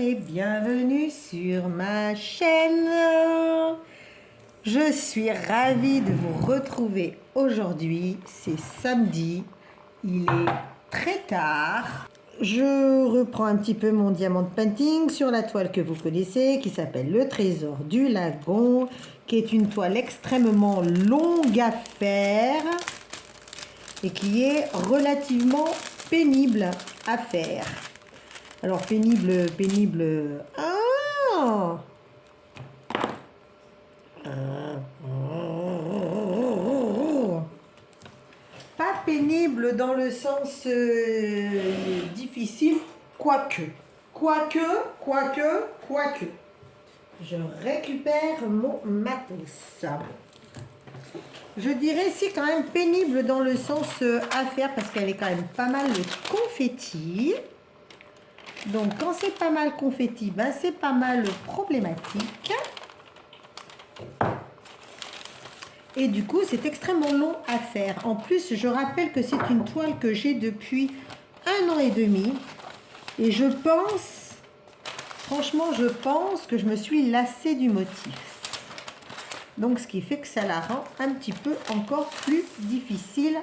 et bienvenue sur ma chaîne. Je suis ravie de vous retrouver aujourd'hui. C'est samedi, il est très tard. Je reprends un petit peu mon diamant painting sur la toile que vous connaissez qui s'appelle Le Trésor du Lagon, qui est une toile extrêmement longue à faire et qui est relativement pénible à faire. Alors pénible. Pas pénible dans le sens difficile, quoique. Je récupère mon matos. Je dirais c'est quand même pénible dans le sens à faire parce qu'elle est quand même pas mal confetti. Donc quand c'est pas mal confetti, ben c'est pas mal problématique. Et du coup c'est extrêmement long à faire. En plus je rappelle que c'est une toile que j'ai depuis 1 an et demi. Et je pense, franchement je pense que je me suis lassée du motif. Donc ce qui fait que ça la rend un petit peu encore plus difficile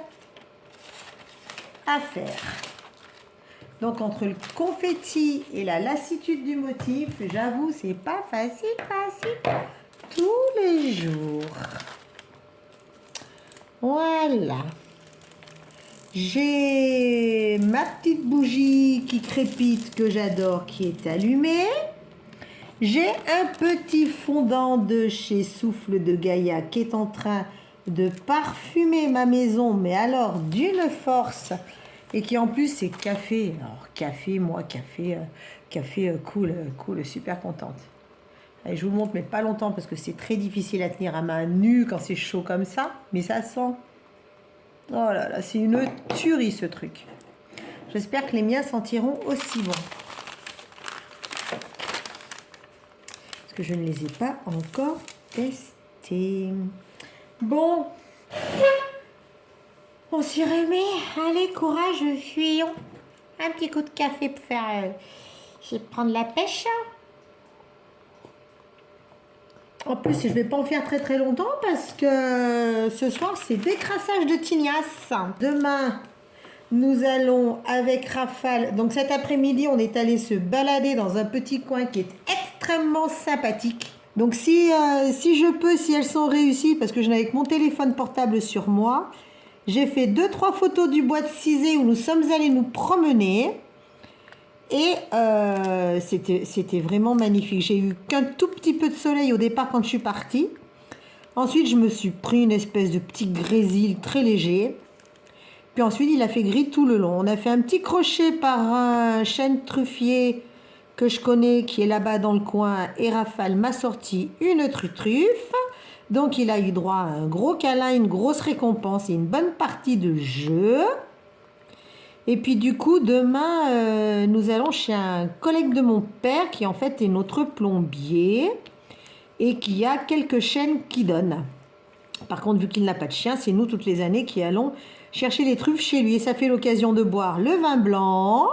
à faire. Donc entre le confetti et la lassitude du motif, j'avoue c'est pas facile tous les jours. Voilà. J'ai ma petite bougie qui crépite que j'adore qui est allumée. J'ai un petit fondant de chez Souffle de Gaïa qui est en train de parfumer ma maison, mais alors d'une force, et qui en plus c'est café. Alors café, moi café cool, super contente. Allez, je vous le montre, mais pas longtemps parce que c'est très difficile à tenir à main nue quand c'est chaud comme ça, mais ça sent. Oh là là, c'est une tuerie ce truc. J'espère que les miens sentiront aussi bon. Je ne les ai pas encore testés. Bon, on s'y remet. Allez, courage, fuyons. Un petit coup de café pour faire... je vais prendre la pêche. En plus, je ne vais pas en faire très longtemps parce que ce soir, c'est décrassage de tignasse. Demain, nous allons avec Rafale. Donc cet après-midi, on est allé se balader dans un petit coin qui est extrêmement sympathique. Donc si je peux, si elles sont réussies, parce que je n'avais que mon téléphone portable sur moi, j'ai fait 2-3 photos du bois de Cizé où nous sommes allés nous promener. Et c'était vraiment magnifique. J'ai eu qu'un tout petit peu de soleil au départ quand je suis partie. Ensuite, je me suis pris une espèce de petit grésil très léger. Puis ensuite, il a fait gris tout le long. On a fait un petit crochet par un chêne truffier que je connais, qui est là-bas dans le coin. Et Rafale m'a sorti une truffe. Donc, il a eu droit à un gros câlin, une grosse récompense et une bonne partie de jeu. Et puis, du coup, demain, nous allons chez un collègue de mon père, qui en fait est notre plombier, et qui a quelques chênes qui donnent. Par contre, vu qu'il n'a pas de chien, c'est nous, toutes les années, qui allons chercher les truffes chez lui. Et ça fait l'occasion de boire le vin blanc,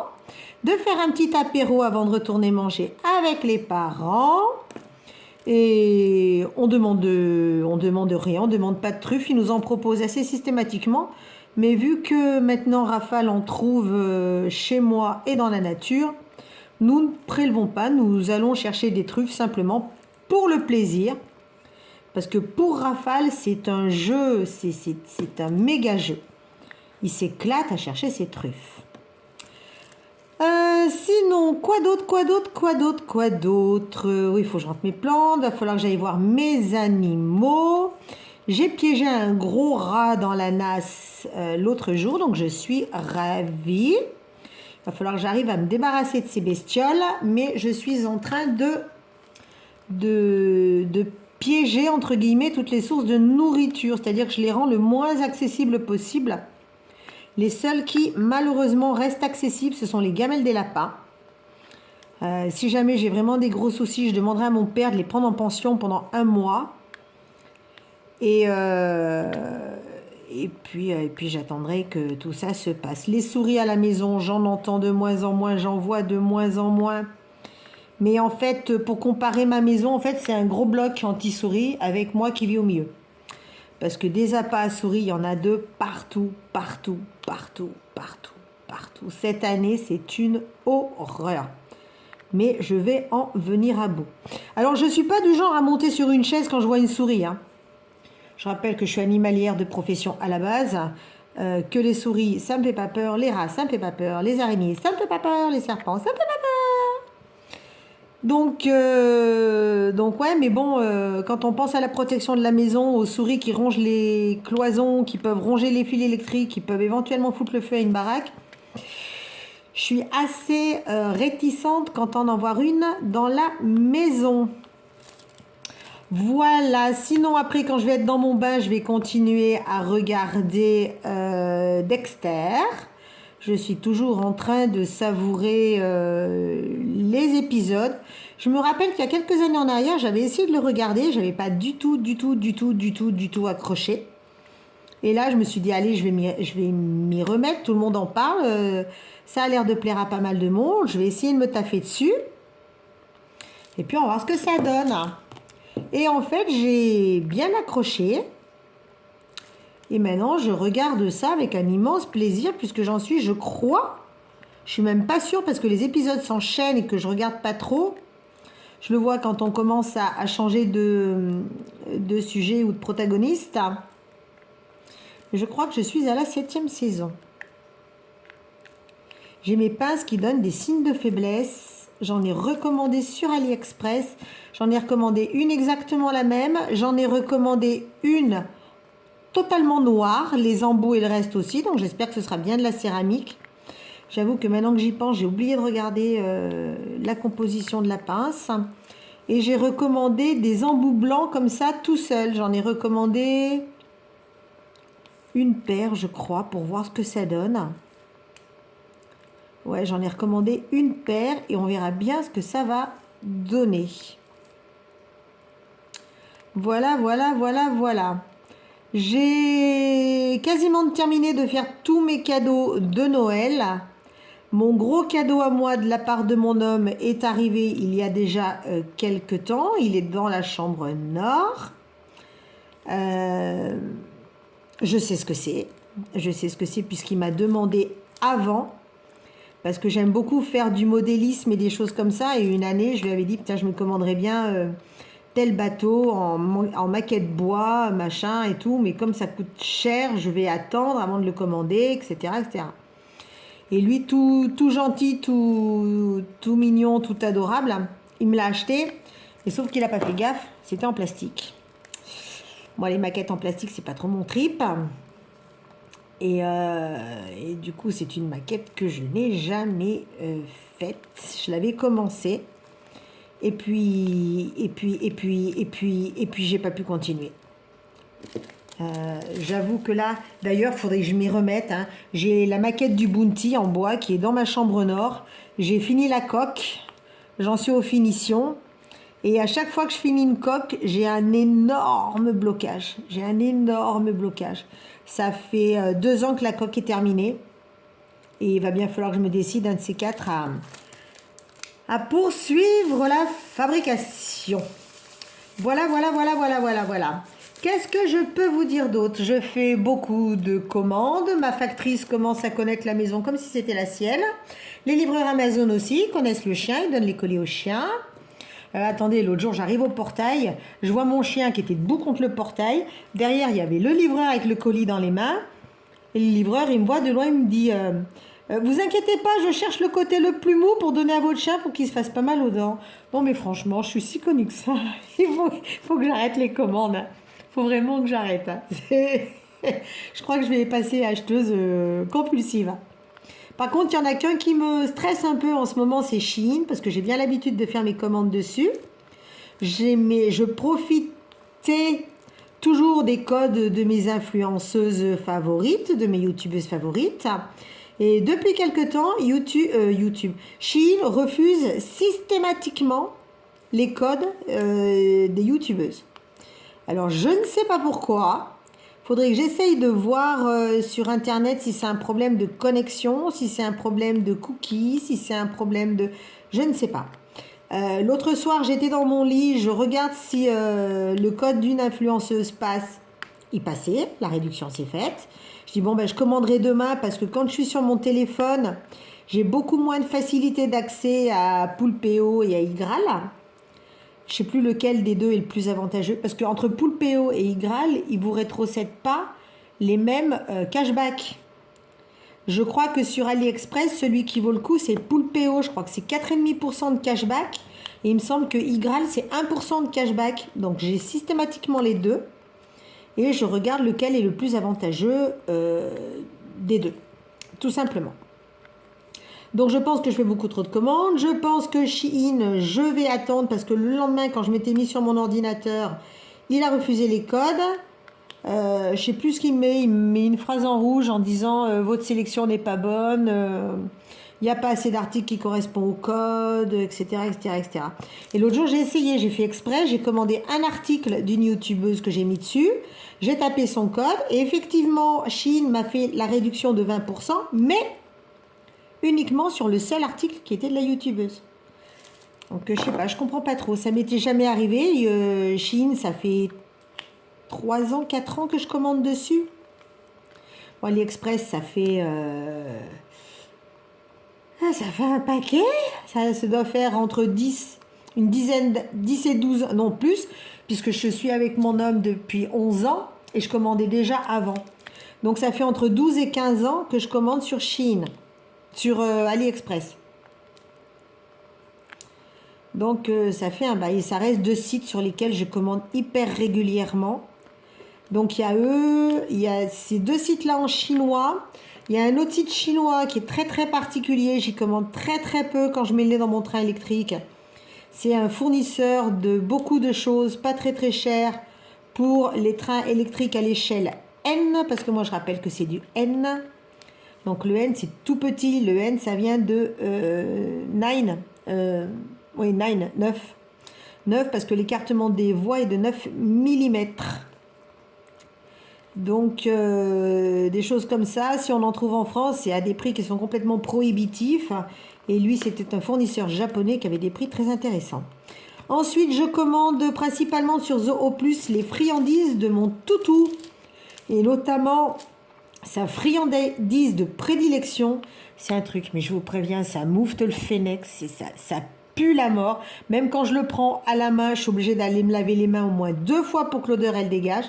de faire un petit apéro avant de retourner manger avec les parents. Et on demande rien, on ne demande pas de truffes. Il nous en propose assez systématiquement. Mais vu que maintenant Rafale en trouve chez moi et dans la nature, nous ne prélevons pas. Nous allons chercher des truffes simplement pour le plaisir. Parce que pour Rafale, c'est un jeu, c'est un méga jeu. Il s'éclate à chercher ses truffes. Sinon, quoi d'autre? Oui, il faut que je rentre mes plantes. Il va falloir que j'aille voir mes animaux. J'ai piégé un gros rat dans la nasse l'autre jour, donc je suis ravie. Il va falloir que j'arrive à me débarrasser de ces bestioles, mais je suis en train de piéger, entre guillemets, toutes les sources de nourriture. C'est-à-dire que je les rends le moins accessibles possible. Les seuls qui, malheureusement, restent accessibles, ce sont les gamelles des lapins. Si jamais j'ai vraiment des gros soucis, je demanderai à mon père de les prendre en pension pendant 1 mois. Et puis j'attendrai que tout ça se passe. Les souris à la maison, j'en entends de moins en moins, j'en vois de moins en moins. Mais en fait, pour comparer ma maison, en fait, c'est un gros bloc anti-souris avec moi qui vis au milieu. Parce que des appâts à souris, il y en a deux partout, partout, partout, partout, partout. Cette année, c'est une horreur. Mais je vais en venir à bout. Alors, je ne suis pas du genre à monter sur une chaise quand je vois une souris. Hein. Je rappelle que je suis animalière de profession à la base. Que les souris, ça me fait pas peur. Les rats, ça me fait pas peur. Les araignées, ça me fait pas peur. Les serpents, ça me fait pas peur. Donc ouais, mais bon, quand on pense à la protection de la maison, aux souris qui rongent les cloisons, qui peuvent ronger les fils électriques, qui peuvent éventuellement foutre le feu à une baraque, je suis assez réticente quand on en voit une dans la maison. Voilà, sinon après quand je vais être dans mon bain, je vais continuer à regarder Dexter. Je suis toujours en train de savourer les épisodes. Je me rappelle qu'il y a quelques années en arrière, j'avais essayé de le regarder. Je n'avais pas du tout accroché. Et là, je me suis dit, allez, je vais m'y remettre. Tout le monde en parle. Ça a l'air de plaire à pas mal de monde. Je vais essayer de me taffer dessus. Et puis, on va voir ce que ça donne. Et en fait, j'ai bien accroché. Et maintenant, je regarde ça avec un immense plaisir puisque j'en suis, je crois, je suis même pas sûre parce que les épisodes s'enchaînent et que je regarde pas trop. Je le vois quand on commence à changer de sujet ou de protagoniste. Mais je crois que je suis à la 7e saison. J'ai mes pinces qui donnent des signes de faiblesse. J'en ai recommandé sur AliExpress. J'en ai recommandé une exactement la même. J'en ai recommandé une totalement noire, les embouts et le reste aussi, donc j'espère que ce sera bien de la céramique. J'avoue que maintenant que j'y pense, j'ai oublié de regarder la composition de la pince. Et j'ai recommandé des embouts blancs comme ça, tout seul. J'en ai recommandé une paire, je crois, pour voir ce que ça donne. Ouais, j'en ai recommandé une paire et on verra bien ce que ça va donner. Voilà, voilà, voilà, voilà. J'ai quasiment terminé de faire tous mes cadeaux de Noël. Mon gros cadeau à moi de la part de mon homme est arrivé il y a déjà quelques temps. Il est dans la chambre nord. Je sais ce que c'est. Je sais ce que c'est puisqu'il m'a demandé avant. Parce que j'aime beaucoup faire du modélisme et des choses comme ça. Et une année, je lui avais dit, putain, je me commanderais bien... tel bateau en maquette bois, machin et tout, mais comme ça coûte cher, je vais attendre avant de le commander, etc. etc. Et lui, tout gentil, tout mignon, tout adorable, il me l'a acheté, et sauf qu'il n'a pas fait gaffe, c'était en plastique. Moi, les maquettes en plastique, c'est pas trop mon trip. Et du coup, c'est une maquette que je n'ai jamais faite. Je l'avais commencé. Et puis, j'ai pas pu continuer. J'avoue que là, d'ailleurs, il faudrait que je m'y remette. Hein. J'ai la maquette du Bounty en bois qui est dans ma chambre nord. J'ai fini la coque. J'en suis aux finitions. Et à chaque fois que je finis une coque, j'ai un énorme blocage. Ça fait 2 ans que la coque est terminée. Et il va bien falloir que je me décide, un de ces 4, à poursuivre la fabrication. Voilà. Qu'est-ce que je peux vous dire d'autre? Je fais beaucoup de commandes. Ma factrice commence à connaître la maison comme si c'était la sienne. Les livreurs Amazon aussi connaissent le chien. Ils donnent les colis au chien. Attendez, l'autre jour, j'arrive au portail. Je vois mon chien qui était debout contre le portail. Derrière, il y avait le livreur avec le colis dans les mains. Et le livreur, il me voit de loin, il me dit... vous inquiétez pas, je cherche le côté le plus mou pour donner à votre chien pour qu'il se fasse pas mal aux dents. Non mais franchement, je suis si connue que ça. Il faut que j'arrête les commandes. Il faut vraiment que j'arrête. Je crois que je vais passer acheteuse compulsive. Par contre, il y en a qu'un qui me stresse un peu en ce moment, c'est Shein, parce que j'ai bien l'habitude de faire mes commandes dessus. Je profitais toujours des codes de mes influenceuses favorites, de mes youtubeuses favorites. Et depuis quelque temps, Shein refuse systématiquement les codes des youtubeuses. Alors, je ne sais pas pourquoi. Il faudrait que j'essaye de voir sur Internet si c'est un problème de connexion, si c'est un problème de cookies, si c'est un problème de... Je ne sais pas. L'autre soir, j'étais dans mon lit, je regarde si le code d'une influenceuse passe. Il passait, la réduction s'est faite. Je dis bon, ben, je commanderai demain parce que quand je suis sur mon téléphone, j'ai beaucoup moins de facilité d'accès à Poulpeo et à Igral. Je ne sais plus lequel des deux est le plus avantageux. Parce qu'entre Poulpeo et Igral, ils ne vous rétrocèdent pas les mêmes cashbacks. Je crois que sur AliExpress, celui qui vaut le coup, c'est Poulpeo. Je crois que c'est 4,5% de cashback. Et il me semble que Igral, c'est 1% de cashback. Donc j'ai systématiquement les deux. Et je regarde lequel est le plus avantageux des deux. Tout simplement. Donc je pense que je fais beaucoup trop de commandes. Je pense que Shein, je vais attendre parce que le lendemain, quand je m'étais mis sur mon ordinateur, il a refusé les codes. Je ne sais plus ce qu'il met. Il met une phrase en rouge en disant votre sélection n'est pas bonne. Il n'y a pas assez d'articles qui correspondent au code, etc., etc., etc. Et l'autre jour, j'ai essayé, j'ai fait exprès, j'ai commandé un article d'une youtubeuse que j'ai mis dessus, j'ai tapé son code, et effectivement, Shein m'a fait la réduction de 20%, mais uniquement sur le seul article qui était de la youtubeuse. Donc, je sais pas, je comprends pas trop, ça m'était jamais arrivé. Shein, ça fait 3 ans, 4 ans que je commande dessus. Bon, AliExpress, ça fait un paquet. Ça doit faire entre 10 et 12, non plus, puisque je suis avec mon homme depuis 11 ans et je commandais déjà avant. Donc ça fait entre 12 et 15 ans que je commande sur Shein, sur AliExpress. Donc ça fait un bail. Et ça reste 2 sites sur lesquels je commande hyper régulièrement. Donc il y a il y a ces 2 sites-là en chinois. Il y a un autre site chinois qui est très très particulier. J'y commande très très peu quand je mets le nez dans mon train électrique. C'est un fournisseur de beaucoup de choses, pas très très cher, pour les trains électriques à l'échelle N, parce que moi je rappelle que c'est du N. Donc le N c'est tout petit. Le N ça vient de 9. Oui, 9. 9 parce que l'écartement des voies est de 9 mm. Donc, des choses comme ça, si on en trouve en France, c'est à des prix qui sont complètement prohibitifs. Et lui, c'était un fournisseur japonais qui avait des prix très intéressants. Ensuite, je commande principalement sur Zoo Plus les friandises de mon toutou. Et notamment, sa friandise de prédilection. C'est un truc, mais je vous préviens, ça moufte le phénix. Ça pue la mort. Même quand je le prends à la main, je suis obligée d'aller me laver les mains au moins 2 fois pour que l'odeur, elle dégage.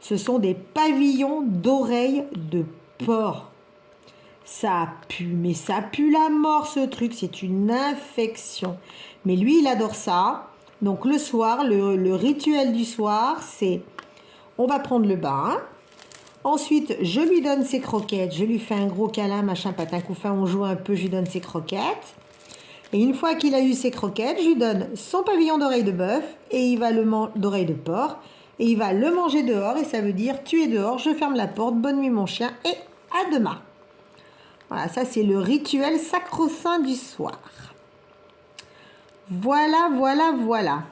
Ce sont des pavillons d'oreilles de porc. Ça pue, mais ça pue la mort ce truc, c'est une infection. Mais lui, il adore ça. Donc le soir, le rituel du soir, c'est on va prendre le bain. Ensuite, je lui donne ses croquettes, je lui fais un gros câlin, machin, patin, couffin, on joue un peu, je lui donne ses croquettes. Et une fois qu'il a eu ses croquettes, je lui donne son pavillon d'oreille de bœuf et il va le manger d'oreille de porc. Et il va le manger dehors et ça veut dire tu es dehors, je ferme la porte, bonne nuit mon chien et à demain. Voilà, ça c'est le rituel sacro-saint du soir. Voilà, voilà, voilà.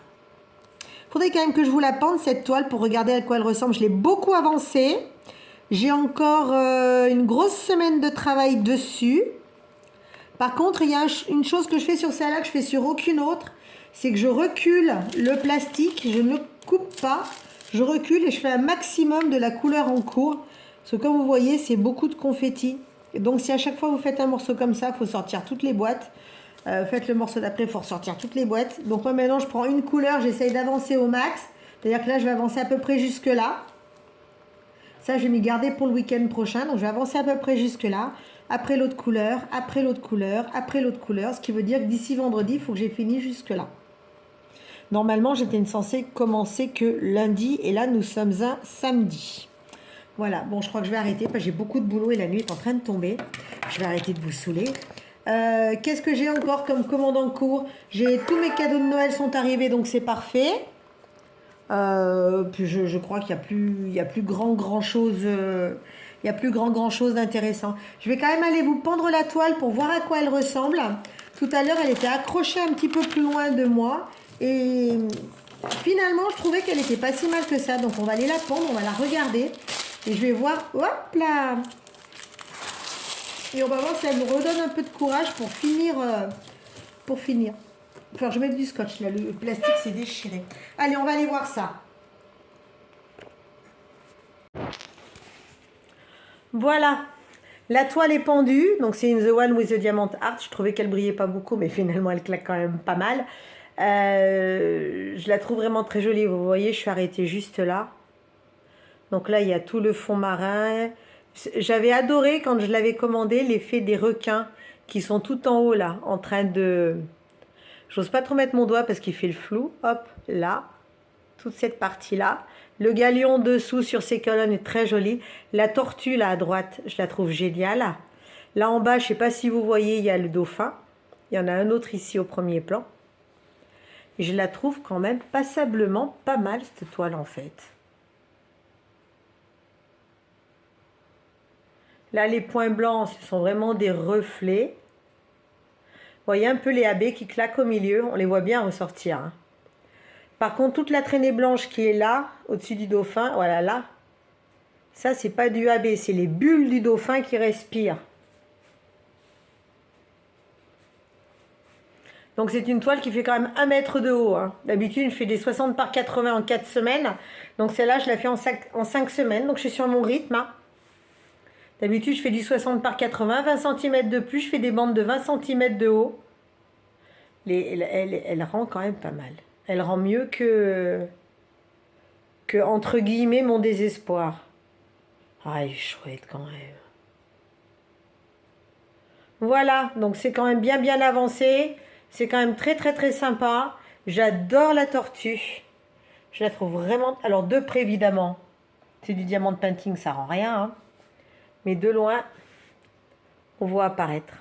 Faudrait quand même que je vous la pende cette toile pour regarder à quoi elle ressemble. Je l'ai beaucoup avancée. J'ai encore une grosse semaine de travail dessus. Par contre, il y a une chose que je fais sur celle-là que je fais sur aucune autre. C'est que je recule le plastique, je ne le coupe pas. Je recule et je fais un maximum de la couleur en cours. Parce que comme vous voyez, c'est beaucoup de confetti. Et donc si à chaque fois vous faites un morceau comme ça, il faut sortir toutes les boîtes. Faites le morceau d'après, il faut ressortir toutes les boîtes. Donc moi maintenant, je prends une couleur, j'essaye d'avancer au max. C'est-à-dire que là, je vais avancer à peu près jusque là. Ça, je vais m'y garder pour le week-end prochain. Donc je vais avancer à peu près jusque là. Après l'autre couleur, après l'autre couleur, après l'autre couleur. Ce qui veut dire que d'ici vendredi, il faut que j'ai fini jusque là. Normalement, j'étais censée commencer que lundi et là, nous sommes un samedi. Voilà, bon, je crois que je vais arrêter parce que j'ai beaucoup de boulot et la nuit est en train de tomber. Je vais arrêter de vous saouler. Qu'est-ce que j'ai encore comme commande en cours? Tous mes cadeaux de Noël sont arrivés, donc c'est parfait. Puis je crois qu'il n'y a plus grand chose. Il n'y a plus grand chose d'intéressant. Je vais quand même aller vous pendre la toile pour voir à quoi elle ressemble. Tout à l'heure, elle était accrochée un petit peu plus loin de moi. Et finalement, je trouvais qu'elle n'était pas si mal que ça. Donc, on va aller la pendre, on va la regarder. Et je vais voir, hop là. Et on va voir si elle nous redonne un peu de courage pour finir. Enfin, je vais mettre du scotch, là, le plastique s'est déchiré. Allez, on va aller voir ça. Voilà, la toile est pendue, donc c'est In the One with the Diamond Heart. Je trouvais qu'elle brillait pas beaucoup, mais finalement elle claque quand même pas mal. Je la trouve vraiment très jolie, vous voyez, je suis arrêtée juste là. Donc là, il y a tout le fond marin. J'avais adoré quand je l'avais commandé l'effet des requins qui sont tout en haut là, en train de... J'ose pas trop mettre mon doigt parce qu'il fait le flou. Hop, là, toute cette partie-là. Le galion dessous sur ses colonnes est très joli. La tortue là à droite, je la trouve géniale. Là en bas, je sais pas si vous voyez, il y a le dauphin. Il y en a un autre ici au premier plan. Et je la trouve quand même passablement pas mal cette toile en fait. Là, les points blancs, ce sont vraiment des reflets. Vous voyez un peu les AB qui claquent au milieu. On les voit bien ressortir. Hein. Par contre, toute la traînée blanche qui est là, au-dessus du dauphin, voilà, là, ça, c'est pas du AB, c'est les bulles du dauphin qui respirent. Donc, c'est une toile qui fait quand même 1 mètre de haut. Hein. D'habitude, je fais des 60 par 80 en 4 semaines. Donc, celle-là, je la fais en 5 semaines. Donc, je suis sur mon rythme. Hein. D'habitude, je fais du 60 par 80, 20 cm de plus. Je fais des bandes de 20 cm de haut. Elle rend quand même pas mal. Elle rend mieux que entre guillemets, mon désespoir. Ah, elle est chouette quand même. Voilà, donc c'est quand même bien avancé. C'est quand même très sympa. J'adore la tortue. Je la trouve vraiment... Alors, de près, évidemment, c'est du diamant painting, ça rend rien. Hein. Mais de loin, on voit apparaître.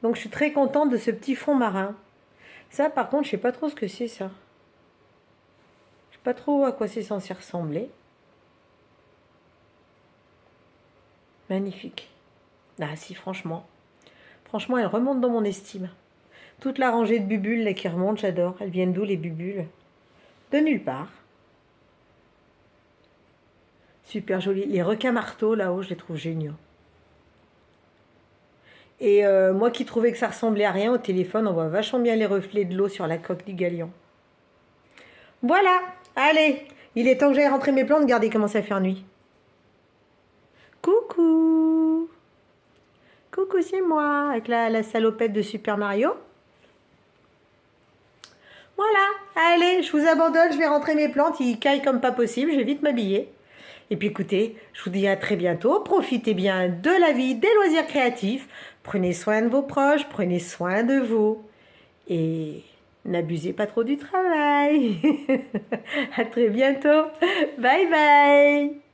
Donc, je suis très contente de ce petit fond marin. Ça, par contre, je sais pas trop ce que c'est, ça. Je sais pas trop à quoi c'est censé ressembler. Magnifique. Ah si, franchement. Franchement, elle remonte dans mon estime. Toute la rangée de bubules là, qui remonte, j'adore. Elles viennent d'où, les bubules? De nulle part. Super joli. Les requins marteaux, là-haut, je les trouve géniaux. Et moi qui trouvais que ça ressemblait à rien au téléphone, on voit vachement bien les reflets de l'eau sur la coque du galion. Voilà. Allez, il est temps que j'aille rentrer mes plantes. Regardez comment ça fait nuit. Coucou. Coucou, c'est moi, avec la salopette de Super Mario. Voilà, allez, je vous abandonne, je vais rentrer mes plantes, ils caillent comme pas possible, je vais vite m'habiller. Et puis écoutez, je vous dis à très bientôt, profitez bien de la vie, des loisirs créatifs, prenez soin de vos proches, prenez soin de vous. Et n'abusez pas trop du travail. À très bientôt, bye bye.